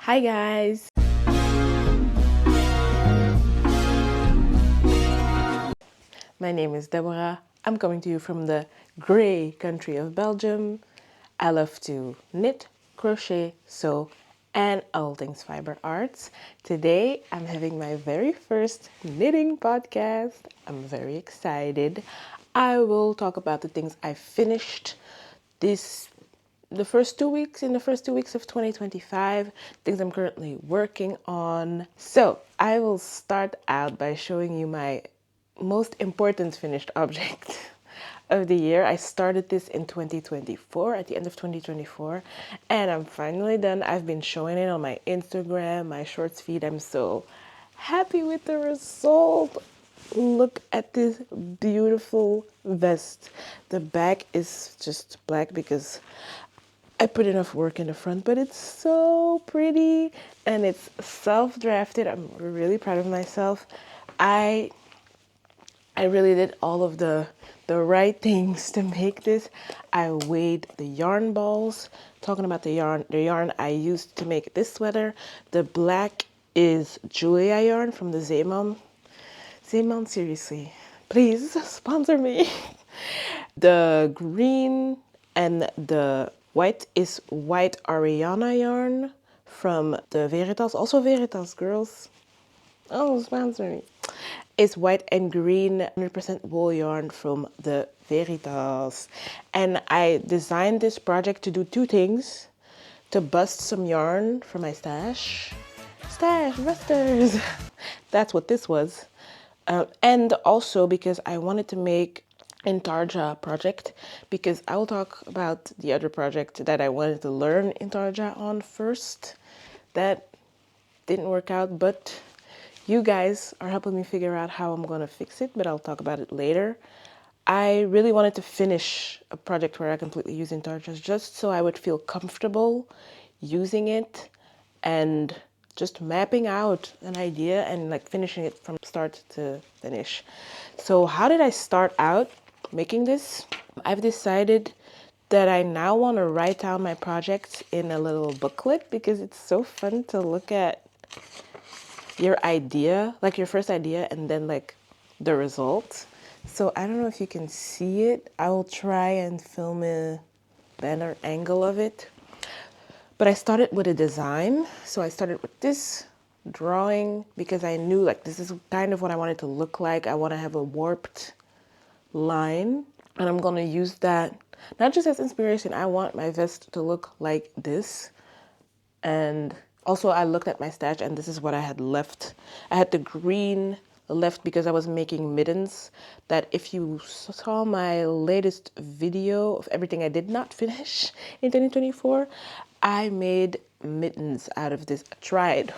Hi guys! My name is Deborah. I'm coming to you from the grey country of Belgium. I love to knit, crochet, sew, and all things fiber arts. Today I'm having my very first knitting podcast. I'm very excited. I will talk about the things I finished in the first 2 weeks of 2025, things I'm currently working on. So I will start out by showing you my most important finished object of the year. I started this in 2024, at the end of 2024, and I'm finally done. I've been showing it on my Instagram, my shorts feed. I'm so happy with the result. Look at this beautiful vest. The back is just black because I put enough work in the front, but it's so pretty and it's self-drafted. I'm really proud of myself. I really did all of the right things to make this. I weighed the yarn balls. Talking about the yarn I used to make this sweater. The black is Julia yarn from the Zeeman. Zeeman, seriously, please sponsor me. The green and the white is white Ariana yarn from the Veritas. Also Veritas, girls. Oh, sponsor me. It's white and green 100% wool yarn from the Veritas. And I designed this project to do two things. To bust some yarn from my stash. Stash busters. That's what this was. And also because I wanted to make Intarja project, because I will talk about the other project that I wanted to learn Intarja on first. That didn't work out, but you guys are helping me figure out how I'm going to fix it, but I'll talk about it later. I really wanted to finish a project where I completely use Intarja just so I would feel comfortable using it and just mapping out an idea and like finishing it from start to finish. So how did I start out making this? I've decided that I now want to write down my projects in a little booklet because it's so fun to look at your idea, like your first idea, and then like the result. So I don't know if you can see it. I will try and film a better angle of it. But I started with a design. So I started with this drawing because I knew like this is kind of what I wanted to look like. I want to have a warped line, and I'm going to use that not just as inspiration. I want my vest to look like this. And also I looked at my stash and this is what I had left. I had the green left because I was making mittens that if you saw my latest video of everything I did not finish in 2024, I made mittens out of this. Tried.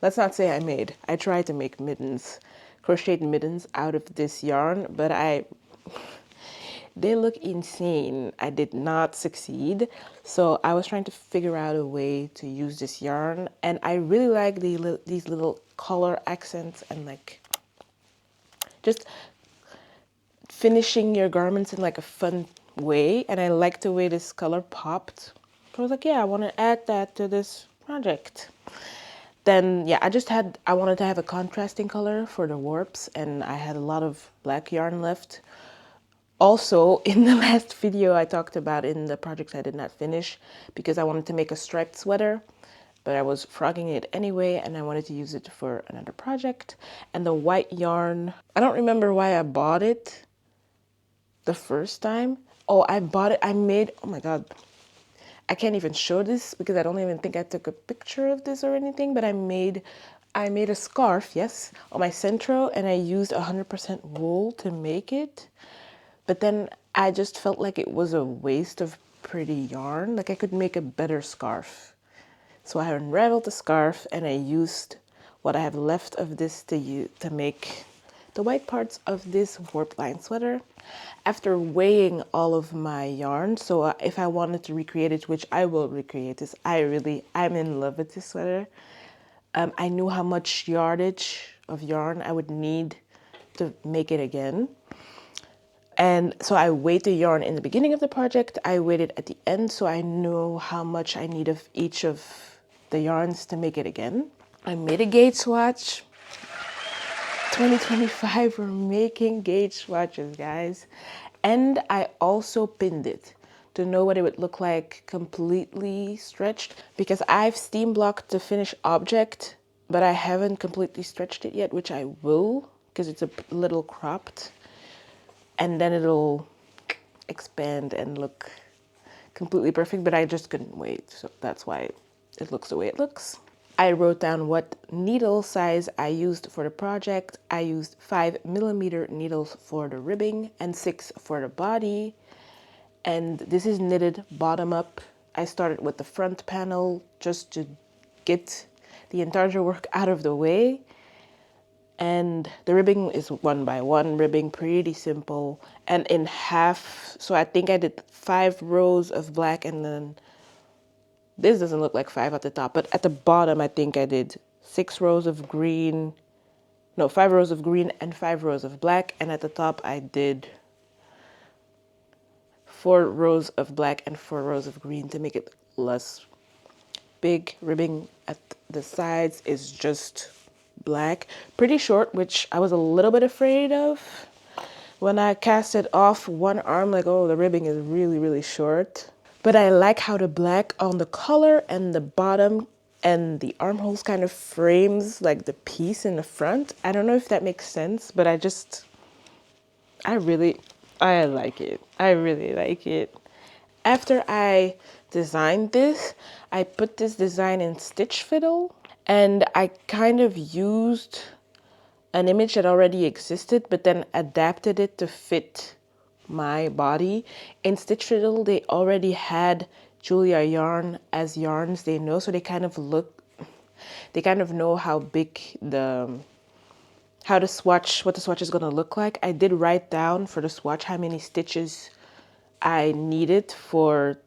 Let's not say I made. I tried to make mittens, crocheted mittens out of this yarn, but they look insane. I did not succeed. So I was trying to figure out a way to use this yarn. And I really like these little color accents and like just finishing your garments in like a fun way. And I liked the way this color popped. So I was like, yeah, I want to add that to this project. Then, yeah, I wanted to have a contrasting color for the warps. And I had a lot of black yarn left. Also, in the last video I talked about in the projects I did not finish because I wanted to make a striped sweater, but I was frogging it anyway and I wanted to use it for another project. And the white yarn, I don't remember why I bought it the first time. Oh, I bought it, oh my God. I can't even show this because I don't even think I took a picture of this or anything, but I made a scarf, yes, on my Centro, and I used 100% wool to make it. But then I just felt like it was a waste of pretty yarn. Like I could make a better scarf. So I unraveled the scarf and I used what I have left of this to make the white parts of this warp line sweater. After weighing all of my yarn, so if I wanted to recreate it, which I will recreate this, I'm in love with this sweater. I knew how much yardage of yarn I would need to make it again. And so I weighed the yarn in the beginning of the project. I weighed it at the end, so I knew how much I need of each of the yarns to make it again. I made a gauge swatch. 2025, we're making gauge swatches, guys. And I also pinned it to know what it would look like completely stretched, because I've steam blocked the finished object, but I haven't completely stretched it yet, which I will, because it's a little cropped, and then it'll expand and look completely perfect, but I just couldn't wait. So that's why it looks the way it looks. I wrote down what needle size I used for the project. I used 5mm needles for the ribbing and 6 for the body. And this is knitted bottom up. I started with the front panel just to get the intarsia work out of the way. And the ribbing is 1x1 ribbing, pretty simple. And in half, so I think I did 5 rows of black, and then this doesn't look like 5 at the top, but at the bottom I think I did 6 rows of green, no, 5 rows of green and 5 rows of black, and at the top I did 4 rows of black and 4 rows of green to make it less big. Ribbing at the sides is just black, pretty short, which I was a little bit afraid of when I cast it off one arm, like, oh, the ribbing is really, really short. But I like how the black on the collar and the bottom and the armholes kind of frames like the piece in the front. I don't know if that makes sense, but I like it. I really like it. After I designed this, I put this design in Stitch Fiddle, and I kind of used an image that already existed, but then adapted it to fit my body. In Stitch Fiddle, they already had Julia yarn as yarns they know, so they kind of know how big what the swatch is gonna look like. I did write down for the swatch how many stitches I needed for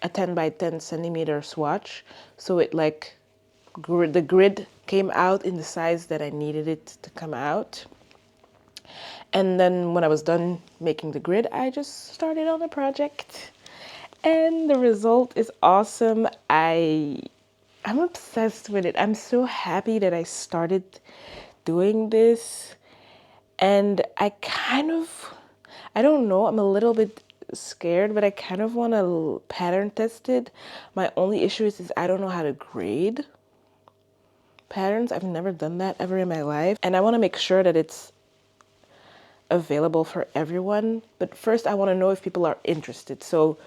a 10x10cm swatch, so it like the grid came out in the size that I needed it to come out. And then when I was done making the grid, I just started on the project, and the result is awesome. I'm obsessed with it. I'm so happy that I started doing this, and I don't know, I'm a little bit scared, but I kind of want to pattern test it. My only issue is I don't know how to grade patterns. I've never done that ever in my life, and I want to make sure that it's available for everyone. But first I want to know if people are interested. So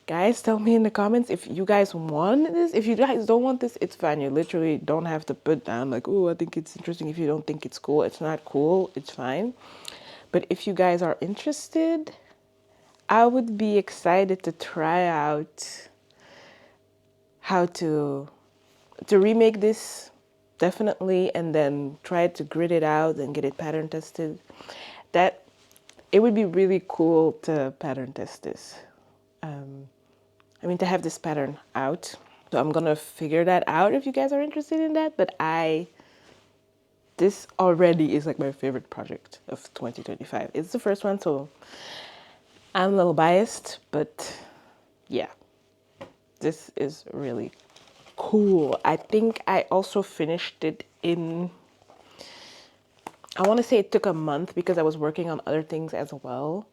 guys, tell me in the comments if you guys want this. If you guys don't want this, it's fine. You literally don't have to put down like, oh, I think it's interesting. If you don't think it's cool, it's not cool, it's fine. But if you guys are interested, I would be excited to try out how to remake this, definitely, and then try to grid it out and get it pattern tested. That it would be really cool to pattern test this. To have this pattern out. So I'm gonna figure that out if you guys are interested in that. But this already is like my favorite project of 2025. It's the first one, so I'm a little biased, but yeah, this is really cool. I think I also finished it in, I want to say it took a month because I was working on other things as well,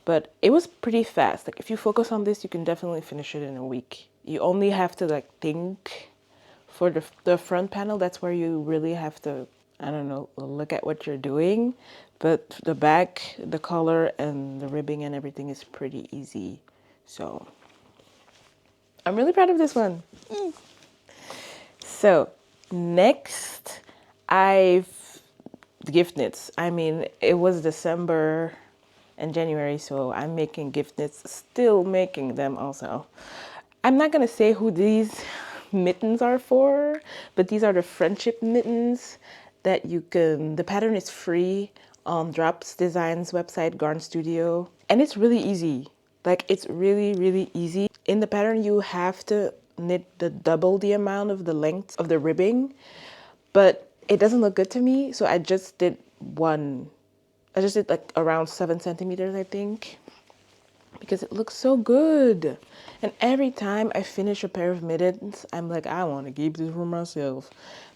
but it was pretty fast. Like if you focus on this, you can definitely finish it in a week. You only have to like think for the front panel. That's where you really have to, I don't know, look at what you're doing. But the back, the color and the ribbing and everything is pretty easy. So I'm really proud of this one. So next, gift knits. It was December and January, so I'm making gift knits, still making them also. I'm not gonna say who these mittens are for, but these are the friendship mittens that the pattern is free on Drops Designs website, Garn Studio. And it's really easy. Like it's really, really easy. In the pattern, you have to knit double the amount of the length of the ribbing, but it doesn't look good to me. So I just did like around 7 centimeters, I think. because it looks so good. And every time I finish a pair of mittens, I'm like, I want to keep this for myself.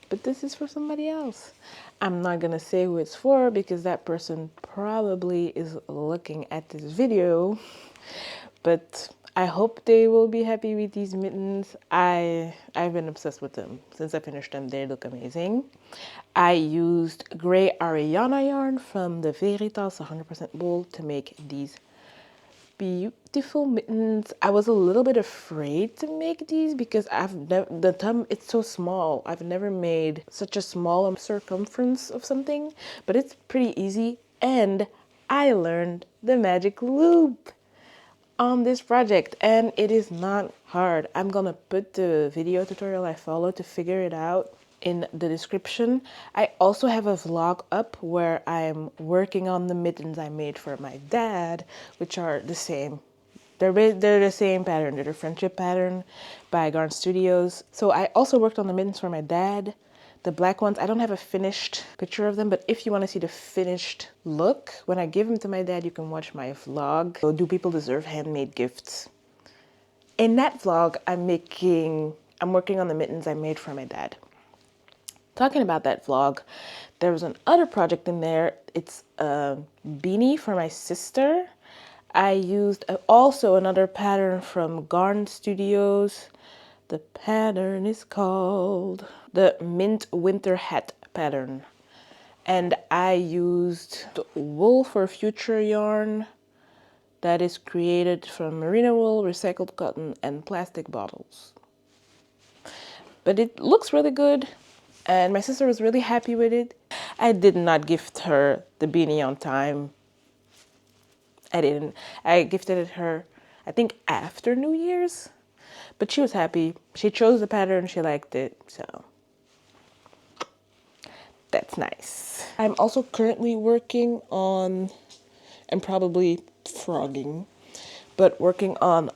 But this is for somebody else. I'm not going to say who it's for because that person probably is looking at this video. But I hope they will be happy with these mittens. I've been obsessed with them since I finished them. They look amazing. I used gray Ariana yarn from the Veritas 100% wool to make these beautiful mittens. I was a little bit afraid to make these because the thumb, it's so small. I've never made such a small circumference of something, but it's pretty easy. And I learned the magic loop on this project and it is not hard. I'm gonna put the video tutorial I followed to figure it out in the description. I also have a vlog up where I'm working on the mittens I made for my dad, which are the same. They're the same pattern. They're the friendship pattern by Unraveled.studios. So I also worked on the mittens for my dad. The black ones, I don't have a finished picture of them, but if you want to see the finished look, when I give them to my dad, you can watch my vlog. So do people deserve handmade gifts? In that vlog, I'm working on the mittens I made for my dad. Talking about that vlog, there was another project in there. It's a beanie for my sister. I used also another pattern from Unraveled.studios. The pattern is called the Mint Winter Hat pattern. And I used the wool for future yarn that is created from merino wool, recycled cotton, and plastic bottles. But it looks really good, and my sister was really happy with it. I did not gift her the beanie on time. I didn't. I gifted it her, I think, after New Year's. But she was happy. She chose the pattern, she liked it, so that's nice. I'm also currently working on, and probably frogging, but working on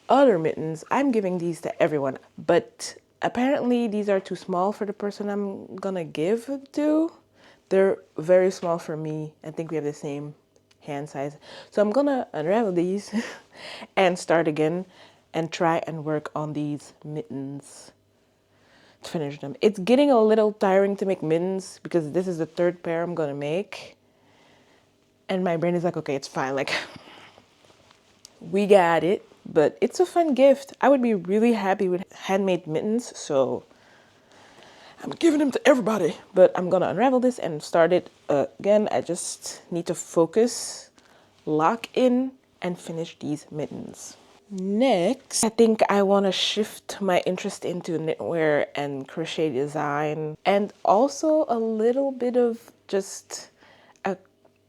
other mittens. I'm giving these to everyone, but apparently these are too small for the person I'm gonna give to. They're very small for me. I think we have the same hand size. So I'm gonna unravel these and start again and try and work on these mittens to finish them. It's getting a little tiring to make mittens because this is the third pair I'm gonna make. And my brain is like, okay, it's fine. Like, we got it, but it's a fun gift. I would be really happy with handmade mittens, so I'm giving them to everybody. But I'm gonna unravel this and start it again. I just need to focus, lock in, and finish these mittens. Next, I think I want to shift my interest into knitwear and crochet design, and also a little bit of just a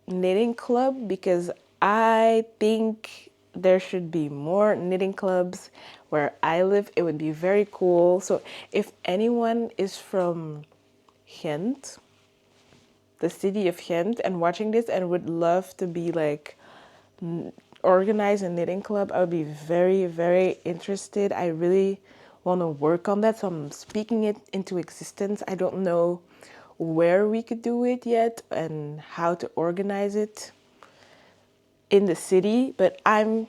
knitting club, because I think there should be more knitting clubs where I live. It would be very cool. So if anyone is from Ghent, the city of Ghent, and watching this and would love to be like organize a knitting club, I would be very, very interested. I really want to work on that, so I'm speaking it into existence. I don't know where we could do it yet and how to organize it in the city, but I'm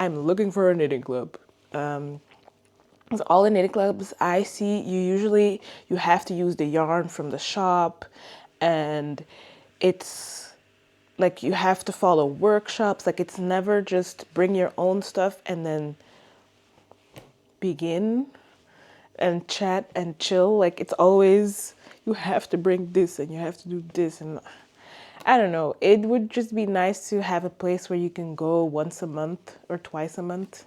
looking for a knitting club. Because all the knitting clubs I see, you have to use the yarn from the shop, and it's like you have to follow workshops. Like, it's never just bring your own stuff and then begin and chat and chill. Like, it's always, you have to bring this and you have to do this. And I don't know, it would just be nice to have a place where you can go once a month or twice a month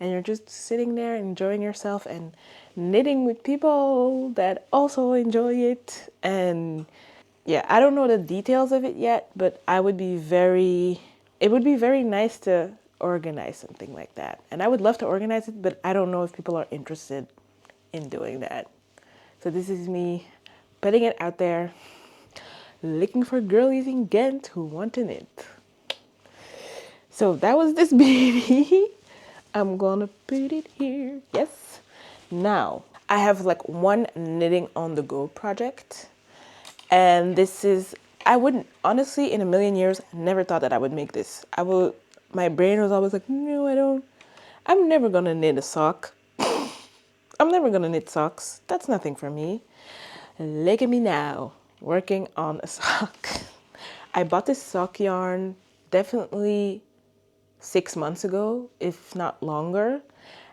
and you're just sitting there enjoying yourself and knitting with people that also enjoy it. And yeah, I don't know the details of it yet, but it would be very nice to organize something like that. And I would love to organize it, but I don't know if people are interested in doing that. So this is me putting it out there, looking for girlies in Ghent who want to knit. So that was this beanie. I'm gonna put it here. Yes. Now, I have like one knitting on the go project. And this is, I wouldn't, honestly, in a million years, never thought that I would make this. my brain was always like, no, I'm never gonna knit a sock. I'm never gonna knit socks. That's nothing for me. Look at me now, working on a sock. I bought this sock yarn definitely 6 months ago, if not longer.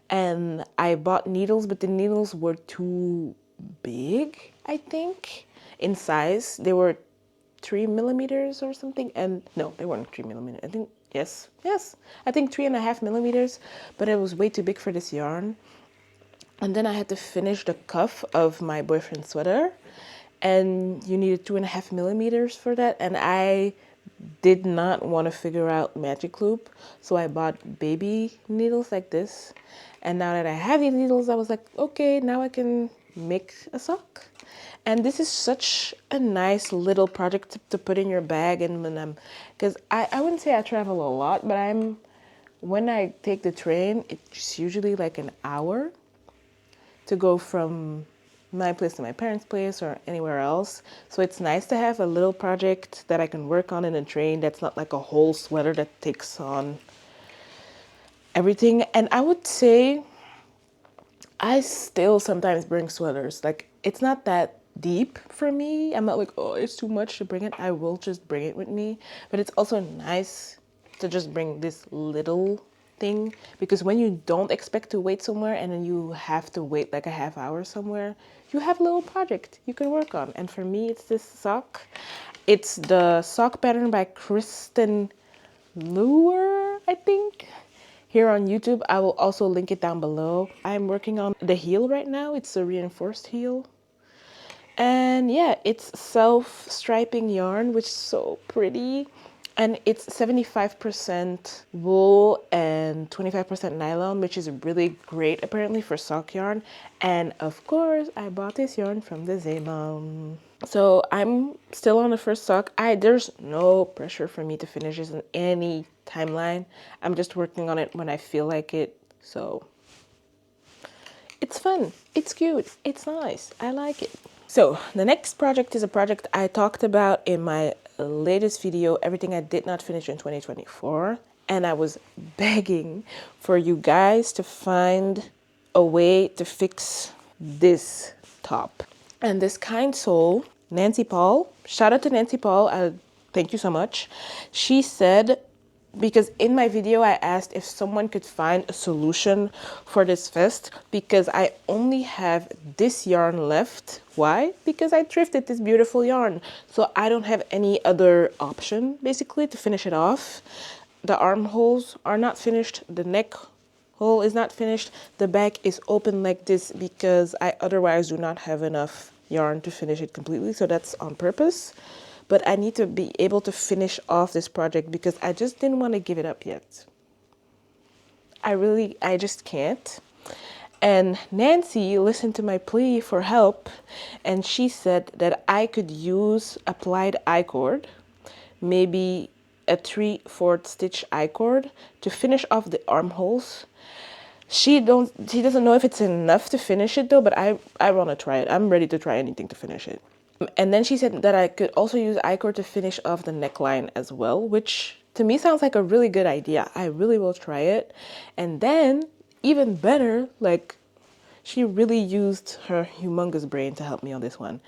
And I bought needles, but the needles were too big, I think, in size. They were 3 millimeters or something. And no, they weren't 3 millimeters. I think, yes. I think 3.5 millimeters, but it was way too big for this yarn. And then I had to finish the cuff of my boyfriend's sweater, and you needed 2.5 millimeters for that. And I did not want to figure out magic loop, so I bought baby needles like this. And now that I have these needles, I was like, okay, now I can make a sock. And this is such a nice little project to put in your bag. And when because I wouldn't say I travel a lot, but when I take the train, it's usually like an hour to go from my place to my parents' place or anywhere else. So it's nice to have a little project that I can work on in a train that's not like a whole sweater that takes on everything. And I would say I still sometimes bring sweaters. Like, it's not that deep for me. I'm not like, oh, it's too much to bring it. I will just bring it with me. But it's also nice to just bring this little thing, because when you don't expect to wait somewhere and then you have to wait like a half hour somewhere, you have a little project you can work on. And for me, it's this sock. It's the sock pattern by Kristen Lure, I think, here on YouTube. I will also link it down below. I'm working on the heel right now. It's a reinforced heel. And yeah, it's self-striping yarn, which is so pretty. And it's 75% wool and 25% nylon, which is really great apparently for sock yarn. And of course, I bought this yarn from the Zeeman. So I'm still on the first sock. There's no pressure for me to finish this in any timeline. I'm just working on it when I feel like it. So it's fun, it's cute, it's nice, I like it. So the next project is a project I talked about in my latest video, everything I did not finish in 2024. And I was begging for you guys to find a way to fix this top. And this kind soul, Nancy Paul, shout out to Nancy Paul, thank you so much. She said, because in my video I asked if someone could find a solution for this vest, because I only have this yarn left. Why? Because I thrifted this beautiful yarn, so I don't have any other option basically to finish it off. The armholes are not finished, the neck hole is not finished, the back is open like this because I otherwise do not have enough yarn to finish it completely, so that's on purpose. But I need to be able to finish off this project because I just didn't want to give it up yet. I just can't. And Nancy listened to my plea for help, and she said that I could use applied I-cord, maybe a 3/4 stitch I-cord, to finish off the armholes. She doesn't know if it's enough to finish it though, but I want to try it. I'm ready to try anything to finish it. And then she said that I could also use I-cord to finish off the neckline as well, which to me sounds like a really good idea. I really will try it. And then, even better, like, she really used her humongous brain to help me on this one.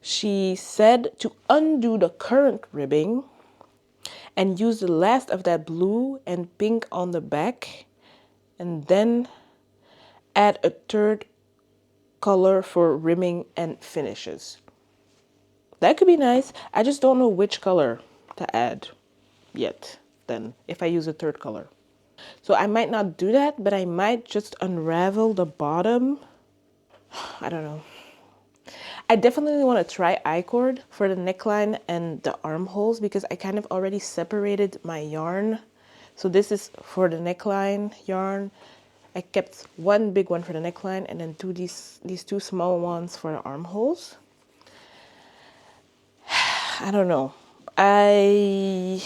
She said to undo the current ribbing and use the last of that blue and pink on the back, and then add a third color for rimming and finishes. That could be nice. I just don't know which color to add yet then, if I use a third color. So I might not do that, but I might just unravel the bottom. I don't know. I definitely want to try I-cord for the neckline and the armholes because I kind of already separated my yarn. So this is for the neckline yarn. I kept one big one for the neckline and then these two small ones for the armholes. I don't know. I'm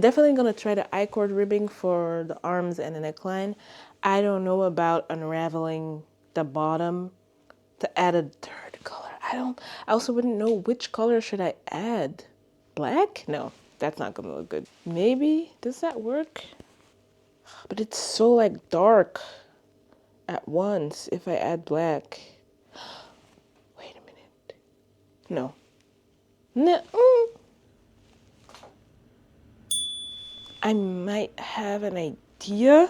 definitely going to try the I-cord ribbing for the arms and the neckline. I don't know about unraveling the bottom to add a third color. I also wouldn't know which color should I add. Black? No. That's not gonna look good. Maybe, does that work? But it's so like dark at once if I add black. Wait a minute. No. No. I might have an idea.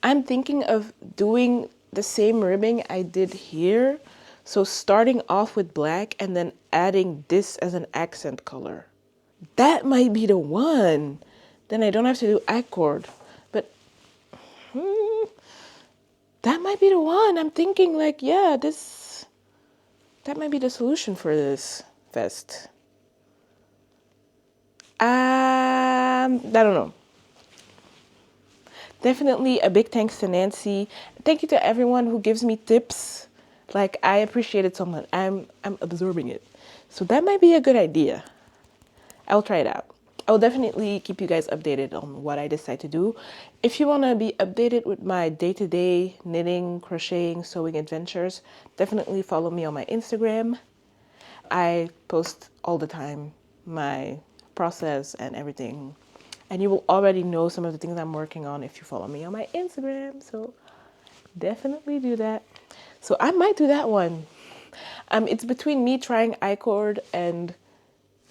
I'm thinking of doing the same ribbing I did here. So starting off with black and then adding this as an accent color. That might be the one. Then I don't have to do accord. But that might be the one. I'm thinking like, yeah, that might be the solution for this vest. I don't know. Definitely a big thanks to Nancy. Thank you to everyone who gives me tips. Like, I appreciate it so much. I'm absorbing it. So that might be a good idea. I'll try it out. I'll definitely keep you guys updated on what I decide to do. If you want to be updated with my day-to-day knitting, crocheting, sewing adventures, definitely follow me on my Instagram. I post all the time my process and everything. And you will already know some of the things I'm working on if you follow me on my Instagram. So definitely do that. So I might do that one. It's between me trying I-cord and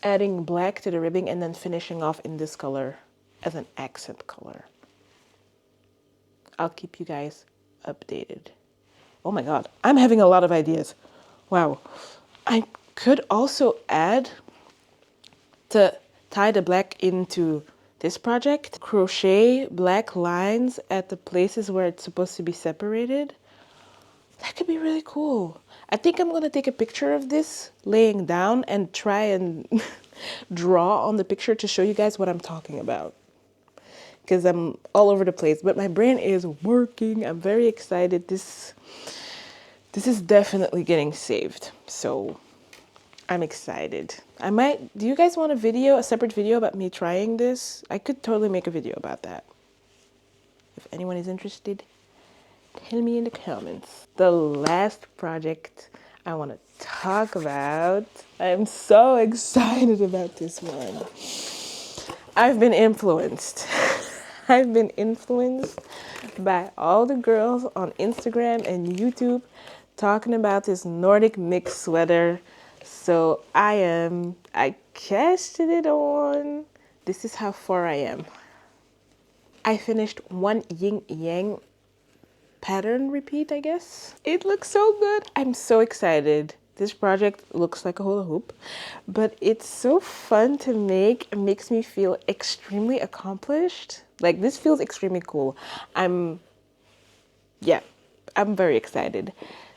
adding black to the ribbing and then finishing off in this color as an accent color. I'll keep you guys updated. Oh my God, I'm having a lot of ideas. Wow. I could also add, to tie the black into this project, crochet black lines at the places where it's supposed to be separated. That could be really cool. I think I'm going to take a picture of this laying down and try and draw on the picture to show you guys what I'm talking about. Because I'm all over the place, but my brain is working. I'm very excited. This is definitely getting saved. So I'm excited. Do you guys want a separate video about me trying this? I could totally make a video about that. If anyone is interested, tell me in the comments. The last project I want to talk about. I am so excited about this one. I've been influenced. I've been influenced by all the girls on Instagram and YouTube talking about this Nordic mix sweater. So I casted it on. This is how far I am. I finished one yin yang pattern repeat, I guess. It looks so good. I'm so excited. This project looks like a hula hoop, but it's so fun to make. It makes me feel extremely accomplished. Like, this feels extremely cool. I'm very excited.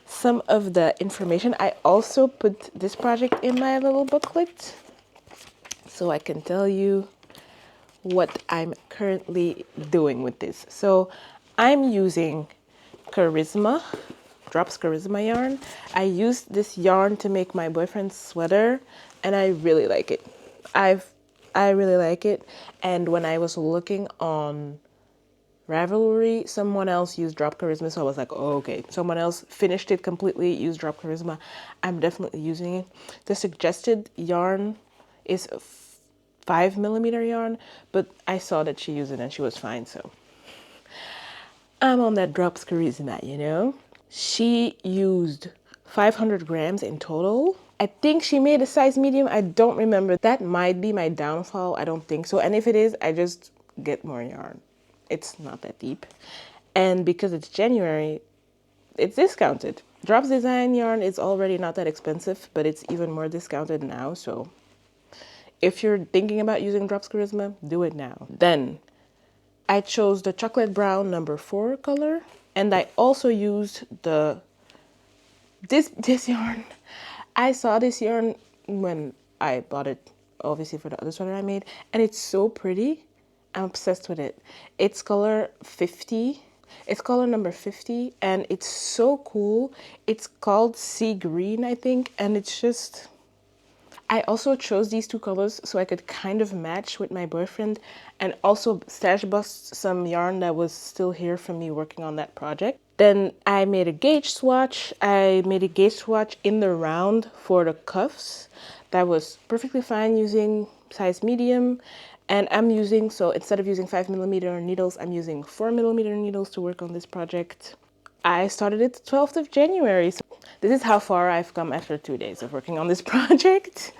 Some of the information, I also put this project in my little booklet so I can tell you what I'm currently doing with this. So I'm using Drops Charisma yarn. I used this yarn to make my boyfriend's sweater and I really like it. I really like it. And when I was looking on Ravelry, someone else used Drop Charisma, so I was like, oh, okay. Someone else finished it completely, used Drop Charisma. I'm definitely using it. The suggested yarn is 5mm yarn, but I saw that she used it and she was fine, so I'm on that Drops Charisma, you know? She used 500 grams in total. I think she made a size medium. I don't remember. That might be my downfall. I don't think so. And if it is, I just get more yarn. It's not that deep. And because it's January, it's discounted. Drops Design yarn is already not that expensive, but it's even more discounted now. So if you're thinking about using Drops Charisma, do it now. Then I chose the chocolate brown number 4 color. And I also used this yarn. I saw this yarn when I bought it, obviously for the other sweater I made, and it's so pretty. I'm obsessed with it. It's color 50. It's color number 50, and it's so cool. It's called Sea Green, I think, and it's just... I also chose these two colors so I could kind of match with my boyfriend and also stash bust some yarn that was still here from me working on that project. Then I made a gauge swatch. I made a gauge swatch in the round for the cuffs. That was perfectly fine using size medium. And I'm using, so instead of using 5mm needles, I'm using 4mm needles to work on this project. I started it the 12th of January. So this is how far I've come after 2 days of working on this project.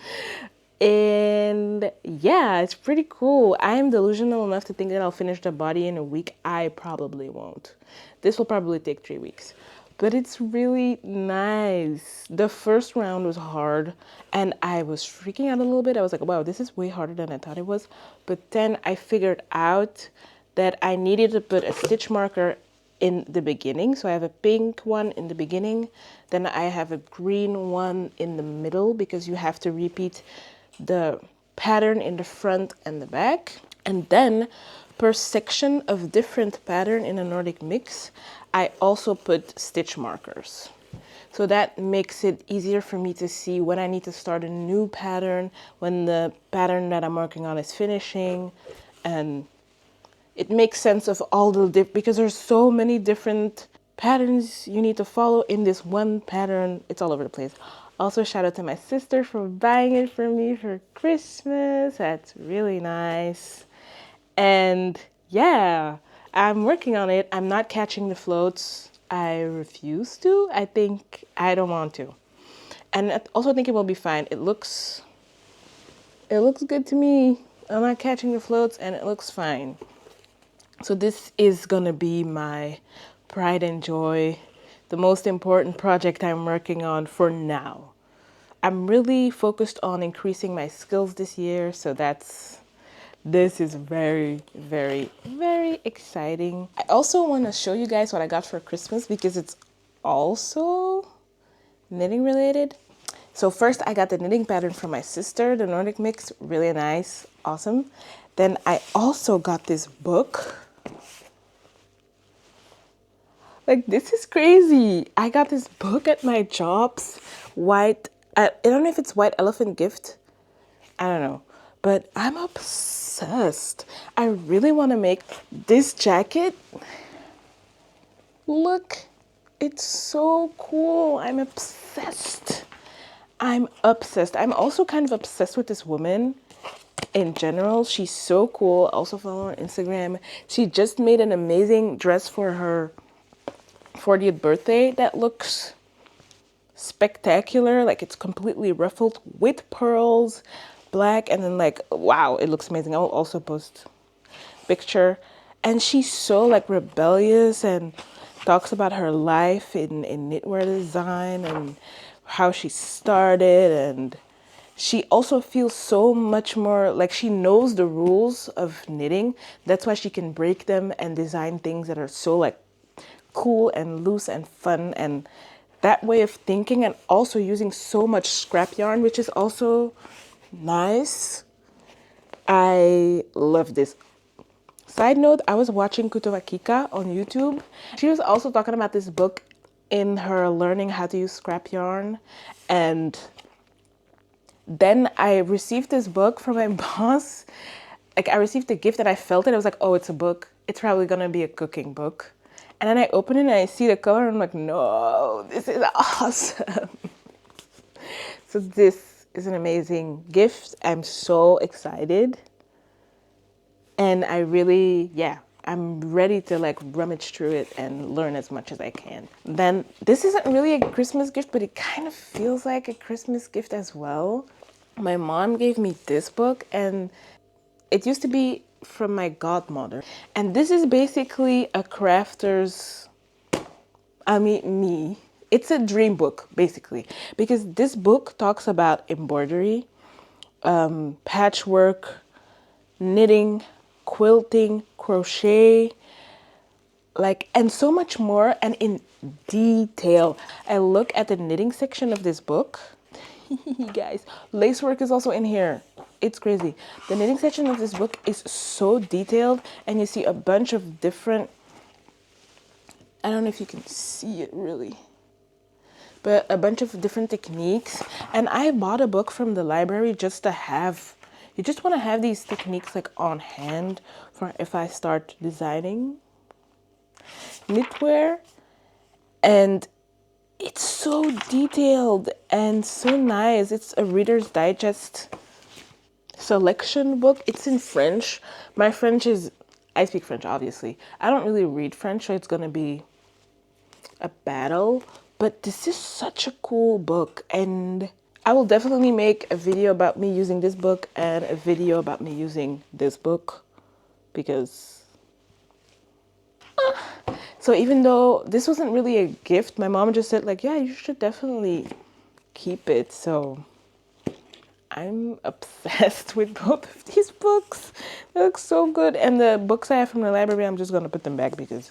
And yeah, it's pretty cool. I am delusional enough to think that I'll finish the body in a week. I probably won't. This will probably take 3 weeks. But it's really nice. The first round was hard and I was freaking out a little bit. I was like, wow, this is way harder than I thought it was. But then I figured out that I needed to put a stitch marker in the beginning. So I have a pink one in the beginning. Then I have a green one in the middle because you have to repeat the pattern in the front and the back. And then per section of different pattern in a Nordic mix, I also put stitch markers. So that makes it easier for me to see when I need to start a new pattern, when the pattern that I'm working on is finishing. And it makes sense of all the because there's so many different patterns you need to follow in this one pattern. It's all over the place. Also, shout out to my sister for buying it for me for Christmas. That's really nice. And yeah, I'm working on it. I'm not catching the floats. I refuse to. I think I don't want to. And I also think it will be fine. It looks good to me. I'm not catching the floats and it looks fine. So this is gonna be my pride and joy, the most important project I'm working on for now. I'm really focused on increasing my skills this year, so this is very, very, very exciting. I also want to show you guys what I got for Christmas because it's also knitting related. So first I got the knitting pattern from my sister, the Nordic mix, really nice, awesome. Then I also got this book. Like, this is crazy. I got this book at my job's I don't know if it's White Elephant gift. I don't know. But I'm obsessed. I really want to make this jacket. Look, it's so cool. I'm obsessed. I'm obsessed. I'm also kind of obsessed with this woman in general. She's so cool. Also follow her on Instagram. She just made an amazing dress for her 40th birthday that looks spectacular. Like, it's completely ruffled with pearls, black, and then like, wow, it looks amazing. I will also post a picture. And she's so like rebellious and talks about her life in knitwear design and how she started. And she also feels so much more like she knows the rules of knitting. That's why she can break them and design things that are so like cool and loose and fun, and that way of thinking, and also using so much scrap yarn, which is also nice. I love this. Side note, I was watching Kutowakika on YouTube. She was also talking about this book in her learning how to use scrap yarn, and then I received this book from my boss. Like, I received a gift and I felt it. I was like, oh, it's a book. It's probably gonna be a cooking book. And then I open it and I see the cover and I'm like, no, this is awesome. So this is an amazing gift. I'm so excited. And I really, yeah, I'm ready to like rummage through it and learn as much as I can. Then this isn't really a Christmas gift, but it kind of feels like a Christmas gift as well. My mom gave me this book and it used to be from my godmother. And this is basically a crafter's, me. It's a dream book, basically. Because this book talks about embroidery, patchwork, knitting, quilting, crochet, like, and so much more, and in detail. I look at the knitting section of this book. You guys, lacework is also in here. It's crazy. The knitting section of this book is so detailed, and you see a bunch of different, I don't know if you can see it really, but a bunch of different techniques. And I bought a book from the library just to have, you just want to have these techniques like on hand for if I start designing knitwear. And it's so detailed and so nice. It's a Reader's Digest selection book. It's in French. My French is, I speak French, obviously. I don't really read French, so it's going to be a battle. But this is such a cool book, and I will definitely make a video about me using this book and a video about me using this book, because so even though this wasn't really a gift, my mom just said like, yeah, you should definitely keep it. So I'm obsessed with both of these books. They look so good. And the books I have from the library, I'm just going to put them back because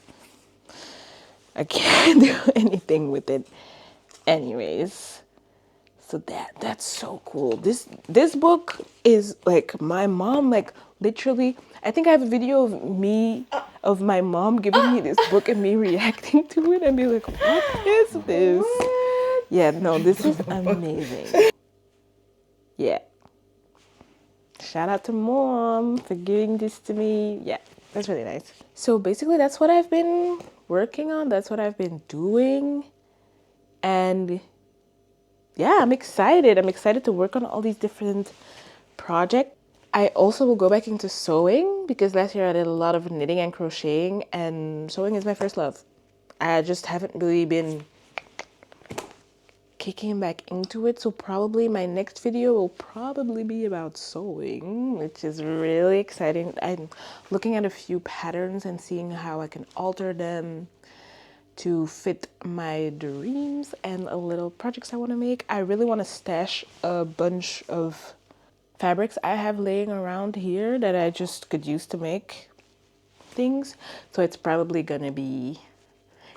I can't do anything with it. Anyways, so that's so cool. This book is like my mom, like literally, I think I have a video of my mom giving me this book and me reacting to it and be like, what is this? Yeah, no, this is amazing. Yeah. Shout out to mom for giving this to me. Yeah, that's really nice. So basically that's what I've been working on. That's what I've been doing. And yeah, I'm excited. I'm excited to work on all these different projects. I also will go back into sewing because last year I did a lot of knitting and crocheting, and sewing is my first love. I just haven't really been kicking back into it, so probably my next video will probably be about sewing, which is really exciting. I'm looking at a few patterns and seeing how I can alter them to fit my dreams and a little projects I want to make. I really want to stash a bunch of fabrics I have laying around here that I just could use to make things, so it's probably gonna be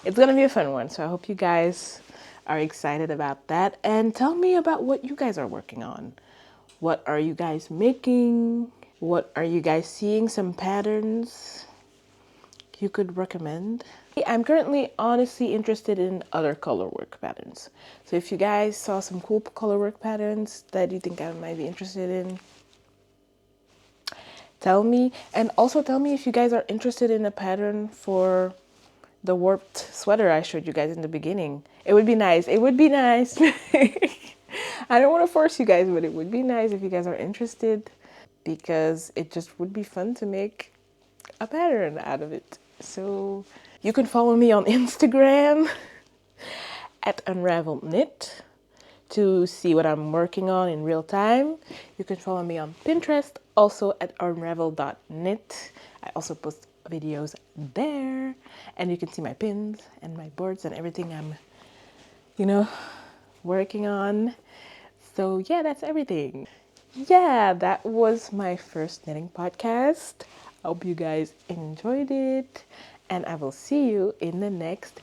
a fun one. So I hope you guys are excited about that, and tell me about what you guys are working on. What are you guys making? What are you guys seeing? Some patterns you could recommend? I'm currently honestly interested in other color work patterns. So if you guys saw some cool color work patterns that you think I might be interested in, tell me. And also tell me if you guys are interested in a pattern for the warped sweater I showed you guys in the beginning. It would be nice. It would be nice. I don't want to force you guys, but it would be nice if you guys are interested, because it just would be fun to make a pattern out of it. So you can follow me on Instagram at Unraveled to see what I'm working on in real time. You can follow me on Pinterest, also at Unraveled.net. I also post videos there, and you can see my pins and my boards and everything I'm, working on. So yeah, that's everything. Yeah, that was my first knitting podcast. I hope you guys enjoyed it, and I will see you in the next